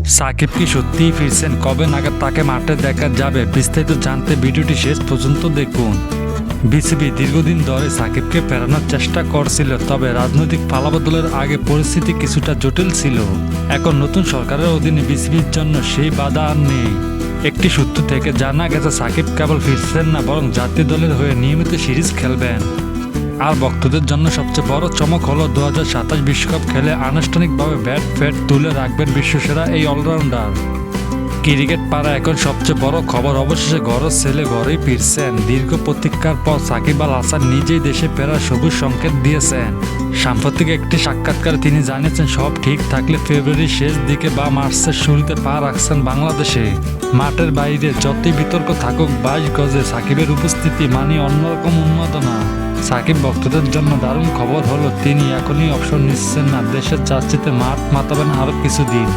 সাকিব কি সত্যিই ফিরছেন? কবে নাগাদ তাকে মাঠে দেখা যাবে? বিস্তারিত জানতে ভিডিওটি শেষ পর্যন্ত দেখুন। বিসিবি দীর্ঘদিন ধরে সাকিবকে ফেরানোর চেষ্টা করছিল, তবে রাজনৈতিক পালাবদলের আগে পরিস্থিতি কিছুটা জটিল ছিল। এখন নতুন সরকারের অধীনে বিসিবির জন্য সেই বাধা আর নেই। একটি সূত্র থেকে জানা গেছে সাকিব কেবল ফিরছেন না, বরং জাতীয় দলের হয়ে নিয়মিত সিরিজ খেলবেন। আর ভক্তদের জন্য সবচেয়ে বড় চমক হলো 2027 বিশ্বকাপ খেলে আনুষ্ঠানিকভাবে ব্যাট ফ্যাট তুলে রাখবেন বিশ্বসেরা এই অলরাউন্ডার। ক্রিকেট পাড়া এখন সবচেয়ে বড় খবর, অবশেষে ঘরের ছেলে ঘরেই ফিরছেন। দীর্ঘ প্রতীক্ষার পর সাকিব আল হাসান নিজেই দেশে ফেরার সবুজ সংকেত দিয়েছেন। সাম্প্রতিক একটি সাক্ষাৎকারে তিনি জানিয়েছেন সব ঠিক থাকলে ফেব্রুয়ারির শেষ দিকে বা মার্চের শুরুতে পা রাখছেন বাংলাদেশে। মাঠের বাইরে যতই বিতর্ক থাকুক, 22 গজে সাকিবের উপস্থিতি মানে অন্যরকম উন্মাদনা। সাকিব ভক্তদের জন্য দারুণ খবর হলো তিনি এখনই অবসর নিচ্ছেন না, দেশের জার্সিতে মাঠ মাতাবেন আরও কিছুদিন।